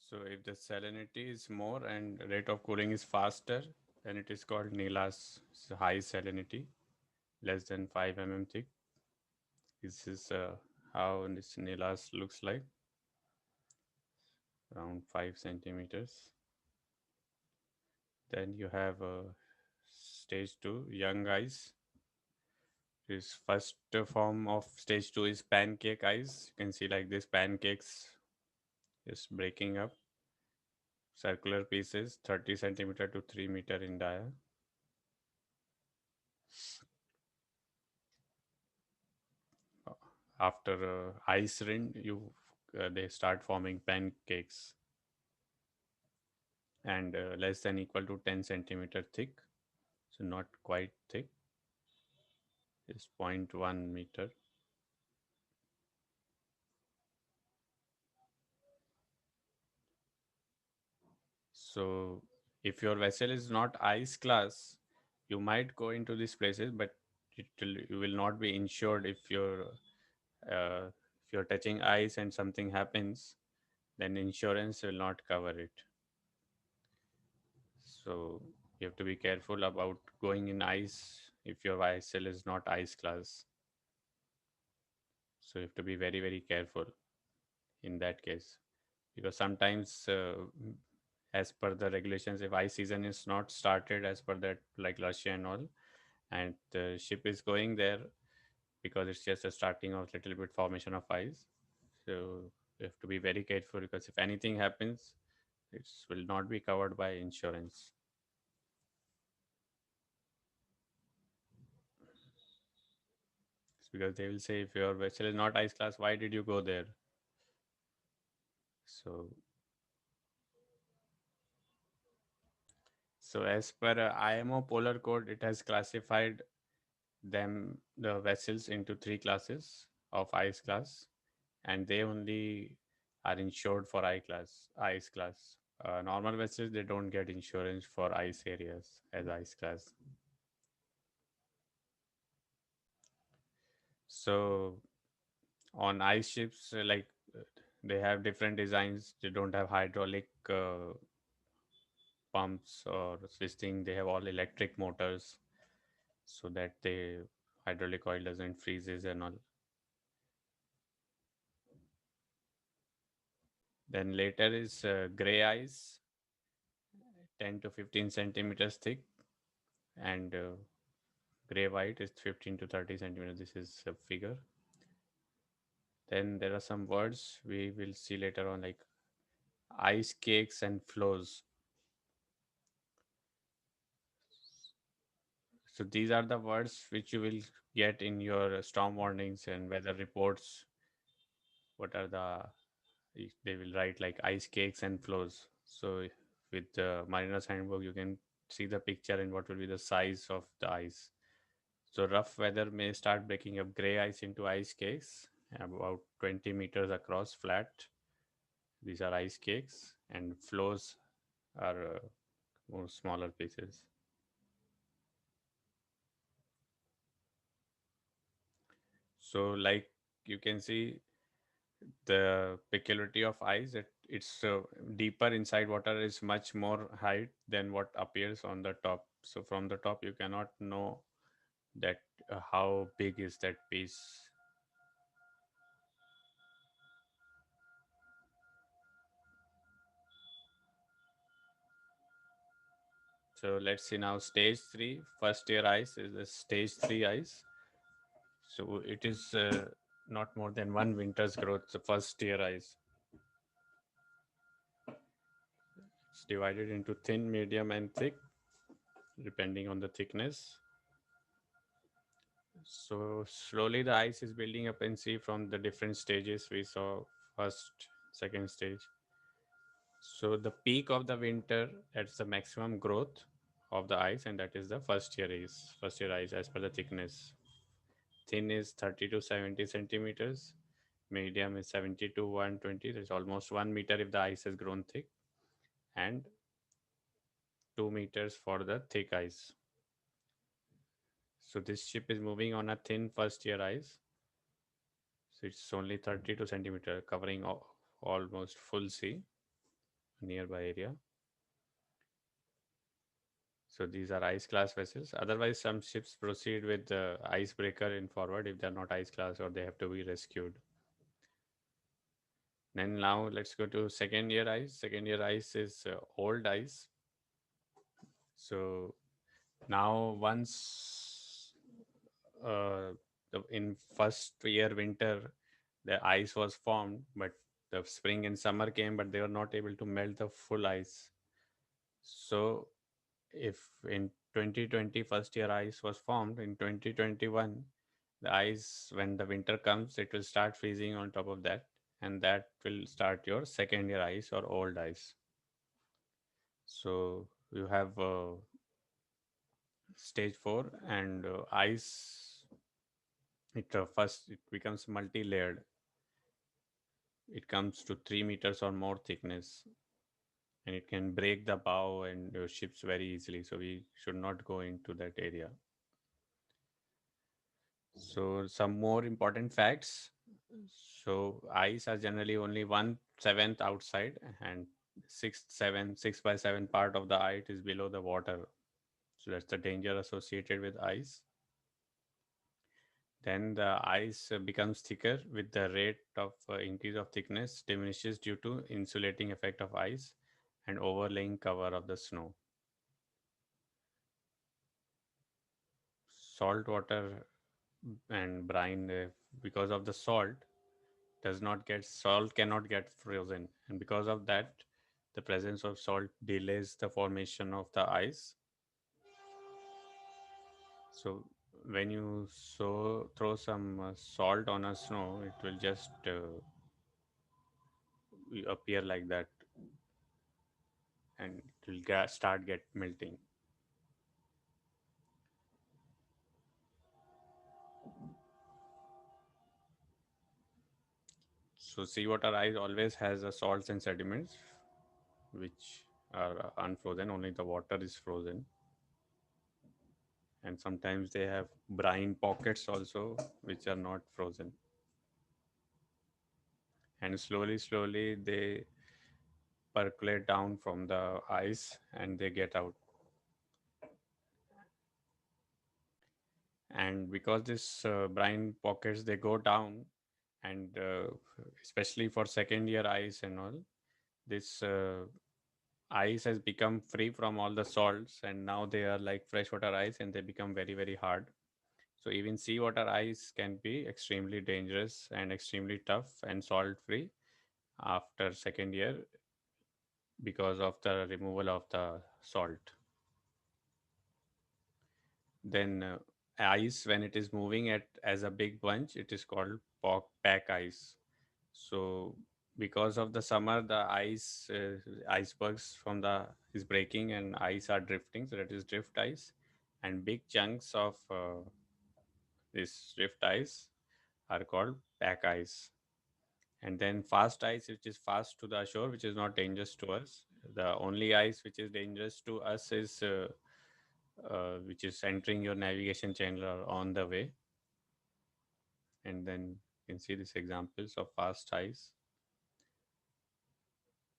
So if the salinity is more and rate of cooling is faster, then it is called Nilas. It's high salinity, less than 5 thick. This is how this Nilas looks like, around 5 centimeters. Then you have stage 2, young ice. This first form of stage 2 is pancake ice. You can see like this pancakes is breaking up. Circular pieces, 30 centimeter to 3 meter in diameter. After ice rain, they start forming pancakes and less than equal to 10 centimeter thick. So not quite thick. Is 0.1 meter. So if your vessel is not ice class, you might go into these places, but you will not be insured if you're touching ice and something happens, then insurance will not cover it. So you have to be careful about going in ice if your vessel is not ice class. So you have to be very, very careful in that case, because sometimes as per the regulations, if ice season is not started as per that, like Glacier and all, and the ship is going there because it's just a starting of little bit formation of ice, so you have to be very careful, because if anything happens, it will not be covered by insurance. It's because they will say, if your vessel is not ice class, why did you go there? So so as per IMO polar code, it has classified the vessels into three classes of ice class, and they only are insured for ice class. Normal vessels, they don't get insurance for ice areas as ice class. So on ice ships, they have different designs. They don't have hydraulic pumps or this thing. They have all electric motors, so that the hydraulic oil doesn't freezes and all. Then later is gray ice, 10 to 15 centimeters thick, and gray white is 15 to 30 centimeters. This is a figure. Then there are some words we will see later on, like ice cakes and flows. So these are the words which you will get in your storm warnings and weather reports. What are they will write like ice cakes and flows. So with the mariner's handbook, you can see the picture and what will be the size of the ice. So rough weather may start breaking up gray ice into ice cakes about 20 meters across flat. These are ice cakes, and flows are more smaller pieces. So like you can see the peculiarity of ice, it's deeper inside water is much more height than what appears on the top. So from the top you cannot know that how big is that piece. So let's see now stage 3, first year ice is the stage 3 ice. So it is not more than one winter's growth, the first year ice. It's divided into thin, medium, and thick, depending on the thickness. So slowly the ice is building up and see from the different stages we saw, first, second stage. So the peak of the winter, that's the maximum growth of the ice, and that is the first year ice as per the thickness. Thin is 30 to 70 centimeters. Medium is 70 to 120. That's almost 1 meter if the ice has grown thick, and 2 meters for the thick ice. So this ship is moving on a thin first year ice. So it's only 32 centimeter, covering almost full sea. nearby area. So these are ice class vessels. Otherwise, some ships proceed with the icebreaker in forward if they're not ice class or they have to be rescued. Then now let's go to second year ice. Second year ice is old ice. So now once uh, in first year winter the ice was formed, but the spring and summer came, but they were not able to melt the full ice. So if in 2020 first year ice was formed, in 2021 the ice, when the winter comes, it will start freezing on top of that, and that will start your second year ice or old ice. So you have stage 4, and ice, it first it becomes multi-layered. It comes to 3 meters or more thickness, and it can break the bow and your ships very easily, so we should not go into that area. So some more important facts. So ice are generally only 1/7 outside, and 6 by 7 part of the height is below the water. So that's the danger associated with ice. Then the ice becomes thicker with the rate of increase of thickness diminishes due to insulating effect of ice and overlaying cover of the snow. Salt water and brine, because of the salt cannot get frozen, and because of that the presence of salt delays the formation of the ice. So when you throw some salt on a snow, it will just appear like that, and it will start get melting. So seawater ice always has a salts and sediments which are unfrozen, only the water is frozen. And sometimes they have brine pockets also which are not frozen. And slowly they percolate down from the ice and they get out. And because this brine pockets they go down, and especially for second year ice and all, this ice has become free from all the salts, and now they are like freshwater ice and they become very hard. So even seawater ice can be extremely dangerous and extremely tough and salt free after second year because of the removal of the salt. Then ice, when it is moving at as a big bunch, it is called pack ice. So because of the summer, the icebergs from the is breaking and ice are drifting, so that is drift ice, and big chunks of this drift ice are called pack ice. And then fast ice, which is fast to the shore, which is not dangerous to us. The only ice which is dangerous to us is which is entering your navigation channel or on the way. And then you can see these examples of fast ice.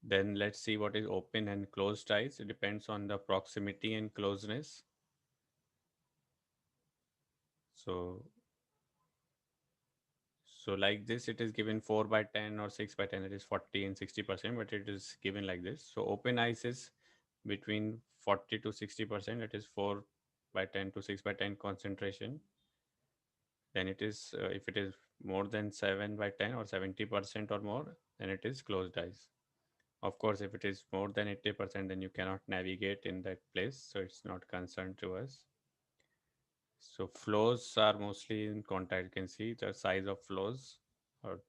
Then let's see what is open and closed ice. It depends on the proximity and closeness. So, so like this, it is given 4 by 10 or 6 by 10. It is 40 and 60%, but it is given like this. So open ice is between 40 to 60%. It is 4 by 10 to 6 by 10 concentration. Then it is, if it is more than 7 by 10 or 70% or more, then it is closed ice. Of course, if it is more than 80%, then you cannot navigate in that place. So it's not concerned to us. So flows are mostly in contact. You can see the size of flows. Or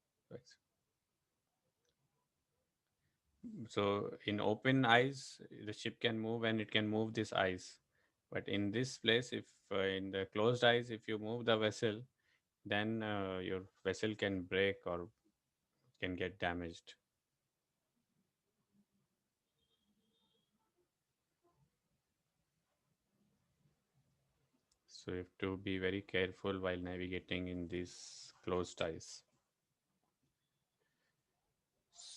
so in open ice, the ship can move and it can move this ice. But in this place, if in the closed ice, if you move the vessel, then your vessel can break or can get damaged. So you have to be very careful while navigating in this closed ice.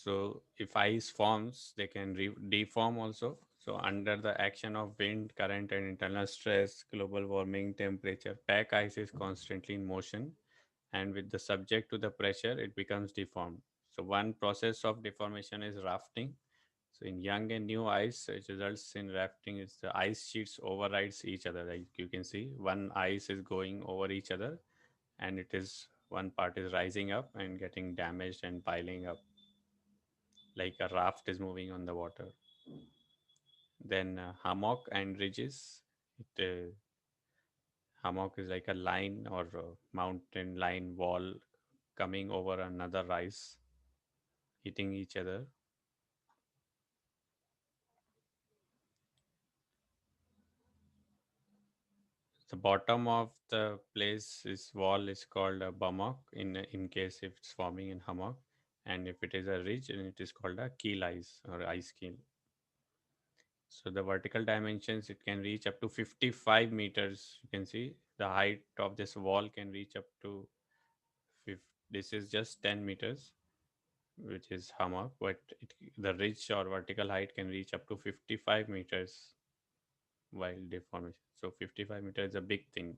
So if ice forms, they can deform also. So under the action of wind, current, and internal stress, global warming, temperature, pack ice is constantly in motion, and with the subject to the pressure, it becomes deformed. So one process of deformation is rafting. So in young and new ice, it results in rafting. Is the ice sheets overrides each other. Like you can see, one ice is going over each other, and it is one part is rising up and getting damaged and piling up, like a raft is moving on the water. Then hammock and ridges. Hammock is like a line or a mountain line wall coming over another rise, hitting each other. The bottom of the place is wall is called a bummock in case if it's forming in hammock, and if it is a ridge, then it is called a keel ice or ice keel. So the vertical dimensions, it can reach up to 55 meters. You can see the height of this wall can reach up to this is just 10 meters, which is hammock, but the ridge or vertical height can reach up to 55 meters while deformation. So 55 meters is a big thing,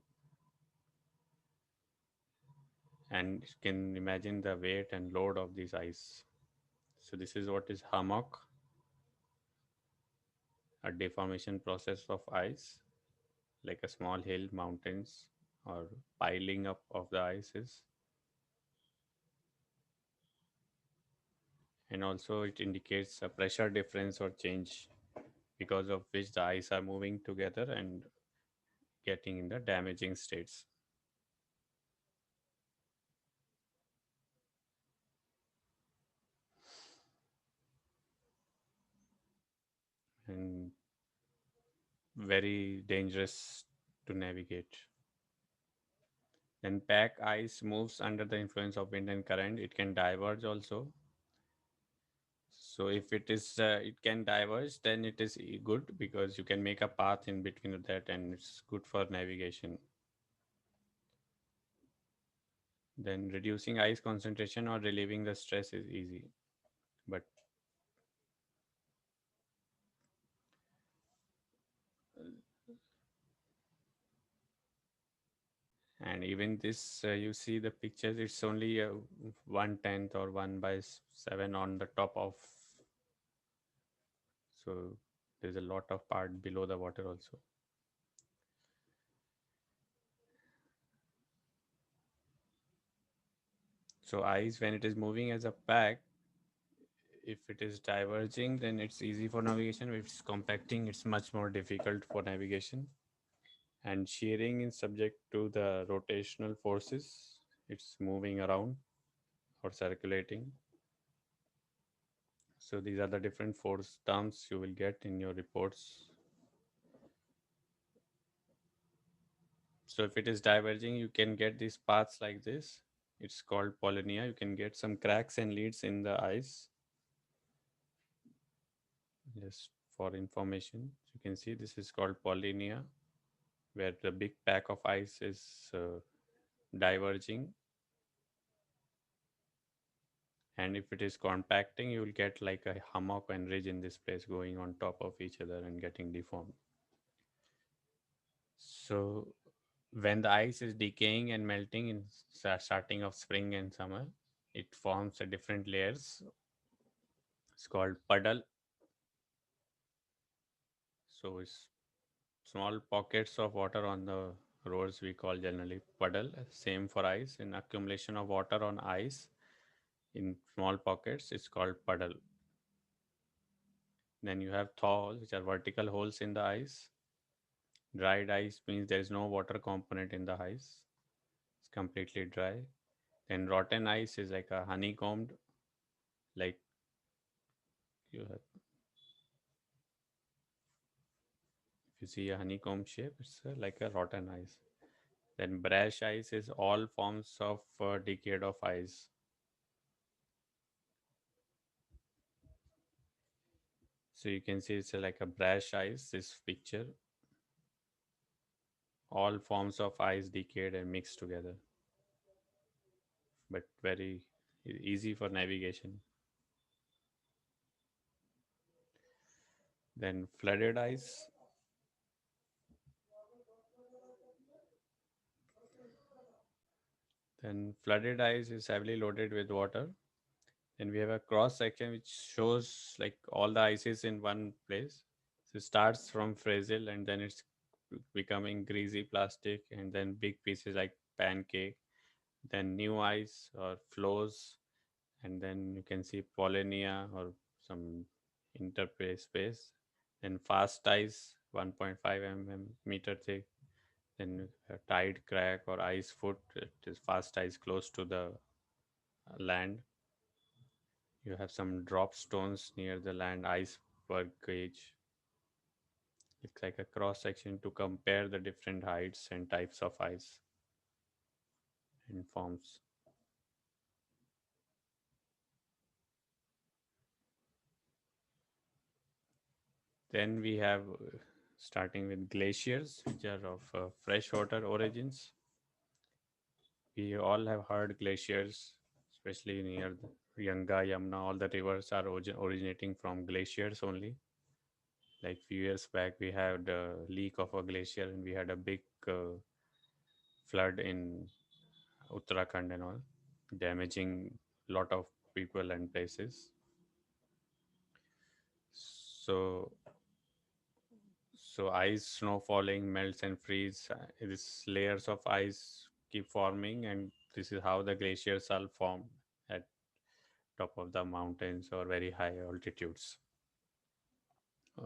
and you can imagine the weight and load of this ice. So this is what is hammock, a deformation process of ice, like a small hill, mountains, or piling up of the ices. And also it indicates a pressure difference or change because of which the ice are moving together and getting in the damaging states. And very dangerous to navigate. Then pack ice moves under the influence of wind and current. It can diverge also. So if it can diverge, then it is good because you can make a path in between that, and it's good for navigation. Then reducing ice concentration or relieving the stress is easy. But and even this, you see the pictures, it's only 1/10 or 1/7 on the top of, so there's a lot of part below the water also. So ice, when it is moving as a pack, if it is diverging, then it's easy for navigation. If it's compacting, it's much more difficult for navigation. And shearing is subject to the rotational forces. It's moving around or circulating. So these are the different force terms you will get in your reports. So if it is diverging, you can get these paths like this. It's called polynia. You can get some cracks and leads in the ice. Just for information, you can see this is called polynia, where the big pack of ice is diverging. And if it is compacting, you will get like a hummock and ridge in this place going on top of each other and getting deformed. So when the ice is decaying and melting in starting of spring and summer, it forms a different layers. It's called puddle. So it's small pockets of water on the roads we call generally puddle. Same for ice. In accumulation of water on ice in small pockets, it's called puddle. Then you have thaws, which are vertical holes in the ice. Dried ice means there is no water component in the ice. It's completely dry. Then rotten ice is like a honeycombed, like you have, if you see a honeycomb shape, it's like a rotten ice. Then brash ice is all forms of decayed of ice. So you can see it's like a brash ice, this picture. All forms of ice decayed and mixed together, but very easy for navigation. Then flooded ice. Then flooded ice is heavily loaded with water. Then we have a cross section which shows like all the ices in one place. So it starts from fragile and then it's becoming greasy plastic and then big pieces like pancake. Then new ice or flows, and then you can see Polonia or some interface space. Then fast ice, 1.5 meter thick. Then a tide crack or ice foot, it is fast ice close to the land. You have some drop stones near the land iceberg gauge. It's like a cross section to compare the different heights and types of ice and forms. Then we have starting with glaciers, which are of freshwater origins. We all have heard glaciers, especially near the Yanga, Yamuna. All the rivers are originating from glaciers only. Like few years back, we had a leak of a glacier, and we had a big flood in Uttarakhand and all, damaging lot of people and places. So, so ice, snow falling, melts and freeze. These layers of ice keep forming, and this is how the glaciers are formed at top of the mountains or very high altitudes.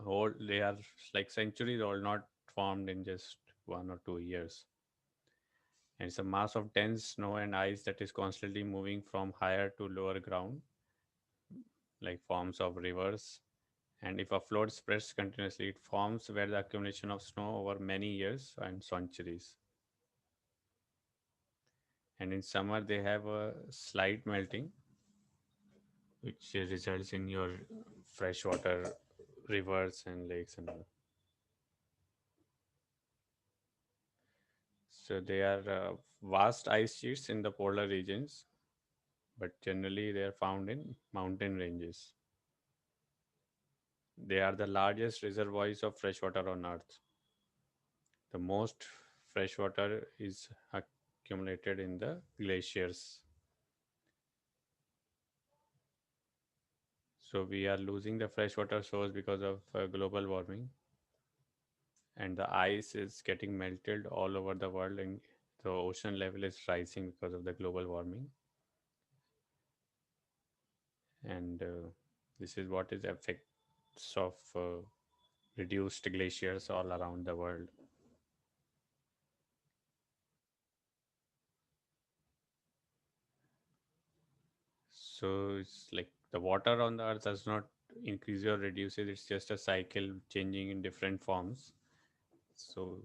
Old, they are like centuries old, not formed in just 1 or 2 years. And it's a mass of dense snow and ice that is constantly moving from higher to lower ground, like forms of rivers. And if a flood spreads continuously, it forms where the accumulation of snow over many years and centuries. And in summer, they have a slight melting, which results in your freshwater rivers and lakes and all. So they are vast ice sheets in the polar regions, but generally they are found in mountain ranges. They are the largest reservoirs of freshwater on Earth. The most freshwater is accumulated in the glaciers. So we are losing the freshwater source because of global warming, and the ice is getting melted all over the world, and the ocean level is rising because of the global warming. And this is what is effects of reduced glaciers all around the world. So it's like the water on the earth does not increase or reduce it, it's just a cycle changing in different forms. So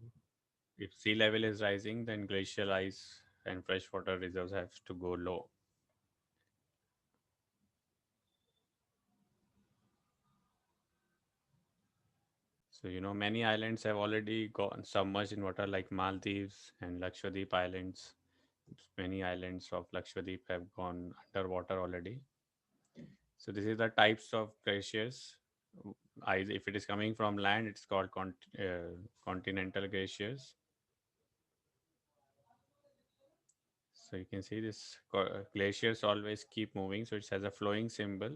if sea level is rising, then glacial ice and freshwater reserves have to go low. So, many islands have already gone submerged in water, like Maldives and Lakshadweep Islands. Many islands of Lakshadweep have gone underwater already. So, this is the types of glaciers. If it is coming from land, it's called continental glaciers. So, you can see this glaciers always keep moving. So, it has a flowing symbol.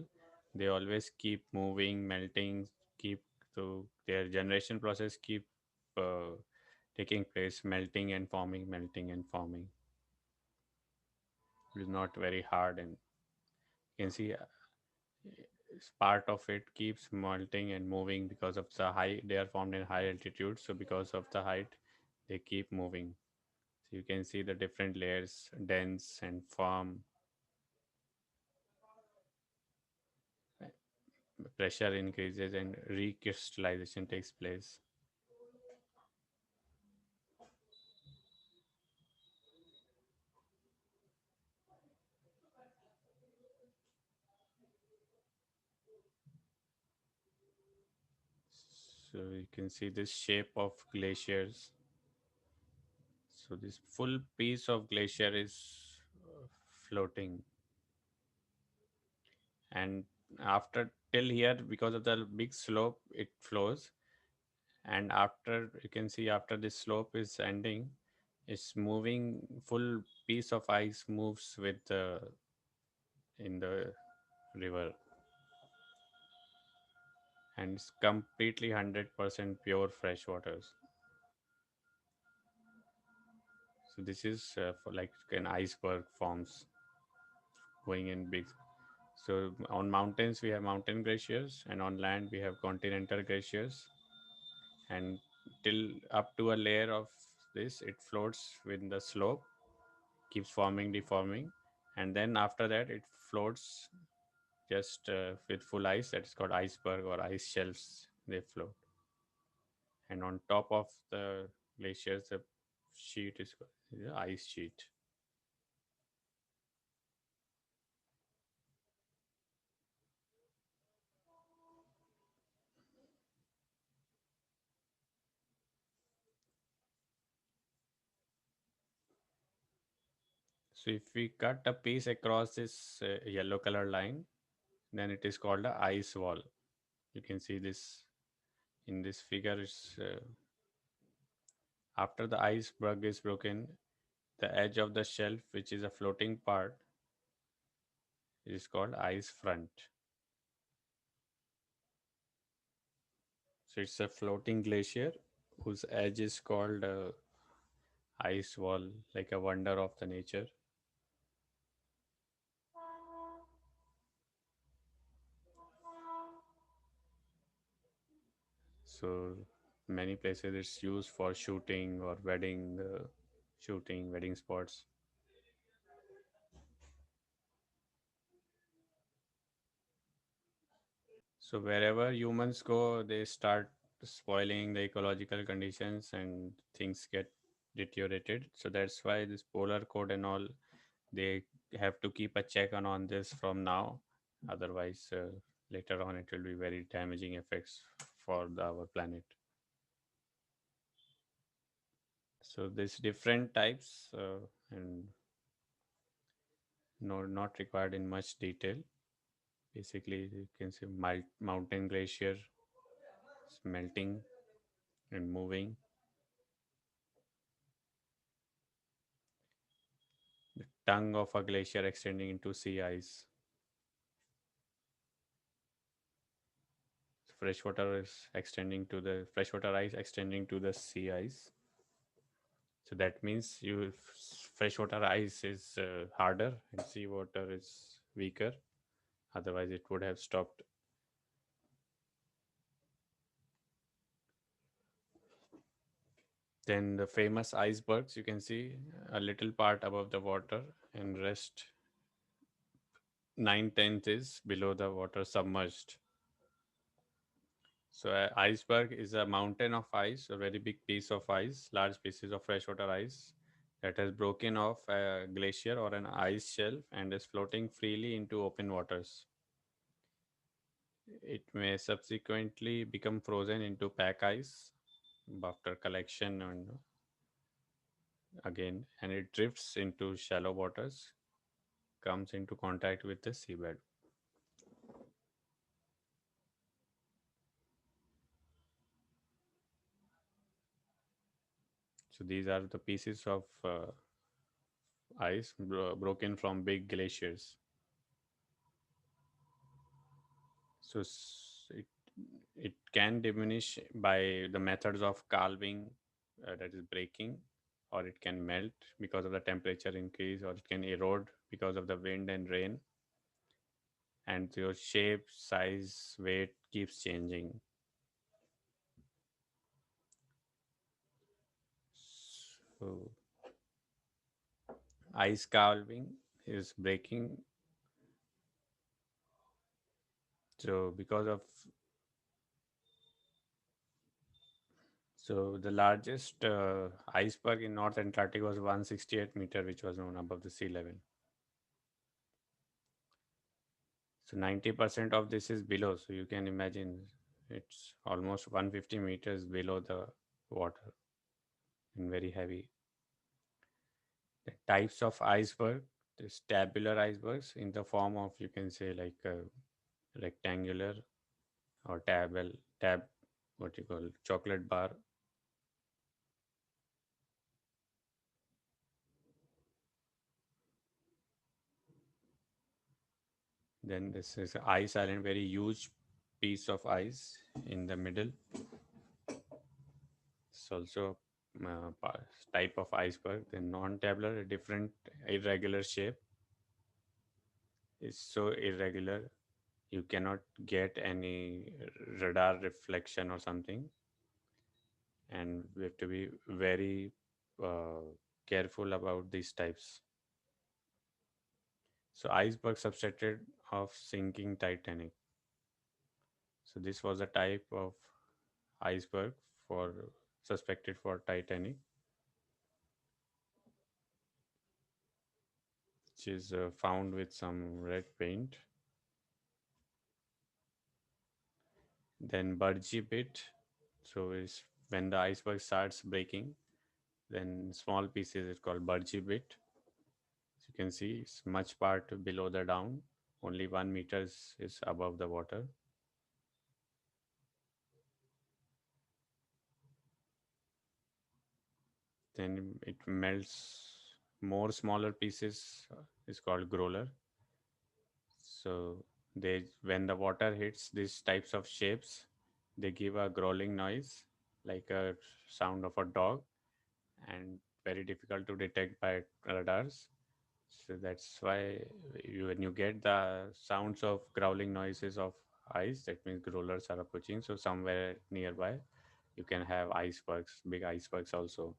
They always keep moving, melting, keep so their generation process keep uh, taking place, melting and forming. It is not very hard, and you can see part of it keeps melting and moving because of the high. They are formed in high altitude, so because of the height, they keep moving. So you can see the different layers, dense and firm. Pressure increases and recrystallization takes place. So you can see this shape of glaciers. So this full piece of glacier is floating, and after till here, because of the big slope, it flows. And after, you can see after this slope is ending, it's moving, full piece of ice moves with the in the river, and it's completely 100% pure fresh waters. So this is for like an iceberg forms going in big. So on mountains we have mountain glaciers, and on land we have continental glaciers. And till up to a layer of this, it floats with the slope, keeps forming, deforming, and then after that it floats just with full ice. That is called iceberg or ice shelves. They float, and on top of the glaciers, the sheet is called the ice sheet. So if we cut a piece across this yellow color line, then it is called a ice wall. You can see this in this figure. It's after the iceberg is broken, the edge of the shelf, which is a floating part, is called ice front. So it's a floating glacier whose edge is called ice wall, like a wonder of the nature. So many places it's used for shooting or wedding shooting, wedding spots. So wherever humans go, they start spoiling the ecological conditions and things get deteriorated. So that's why this polar code and all, they have to keep a check on this from now. Otherwise, later on, it will be very damaging effects for our planet. So there's different types, and no, not required in much detail. Basically, you can see mountain glacier is melting and moving. The tongue of a glacier extending into sea ice. Freshwater is extending to the freshwater ice extending to the sea ice. So that means you freshwater ice is harder and seawater is weaker. Otherwise, it would have stopped. Then the famous icebergs, you can see a little part above the water, and rest 9/10 is below the water submerged. So iceberg is a mountain of ice, a very big piece of ice, large pieces of freshwater ice that has broken off a glacier or an ice shelf and is floating freely into open waters. It may subsequently become frozen into pack ice after collection and again, and it drifts into shallow waters, comes into contact with the seabed. So these are the pieces of ice broken from big glaciers. So it can diminish by the methods of calving, that is breaking, or it can melt because of the temperature increase, or it can erode because of the wind and rain, and your shape, size, weight keeps changing. So ice calving is breaking. So because of so the largest iceberg in North Antarctic was 168-meter, which was known above the sea level. So 90% of this is below. So you can imagine it's almost 150 meters below the water and very heavy. The types of iceberg, there's tabular icebergs in the form of, you can say, like rectangular or tab, what you call chocolate bar. Then this is a ice island, very huge piece of ice in the middle. It's also type of iceberg. The non-tabular, a different irregular shape, is so irregular you cannot get any radar reflection or something, and we have to be very uh, careful about these types. So iceberg substrate of sinking Titanic. So this was a type of iceberg for suspected for Titanic, which is found with some red paint. Then Burgee bit. So is when the iceberg starts breaking, then small pieces is called Burgee bit. As you can see, it's much part below the down. Only 1 meter is above the water. Then it melts more smaller pieces is called growler. So they when the water hits these types of shapes, they give a growling noise like a sound of a dog, and very difficult to detect by radars. So that's why when you get the sounds of growling noises of ice, that means growlers are approaching. So somewhere nearby, you can have icebergs, big icebergs also.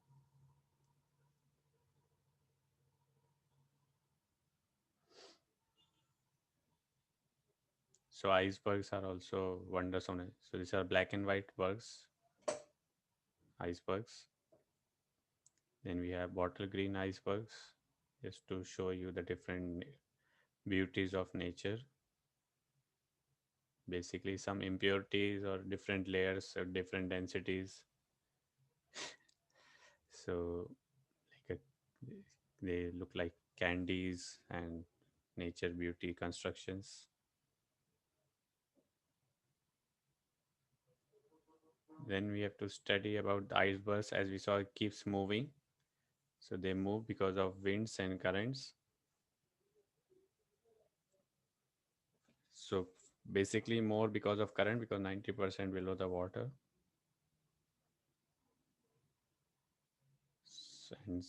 So icebergs are also wonders on it. So these are black and white bergs, icebergs. Then we have bottle green icebergs, just to show you the different beauties of nature. Basically, some impurities or different layers or different densities. So, like they look like candies and nature beauty constructions. Then we have to study about the icebergs. As we saw, it keeps moving. So they move because of winds and currents. So basically more because of current, because 90% below the water. And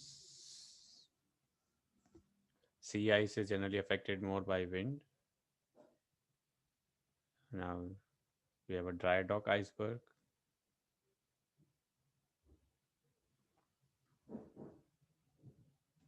sea ice is generally affected more by wind. Now we have a dry dock iceberg.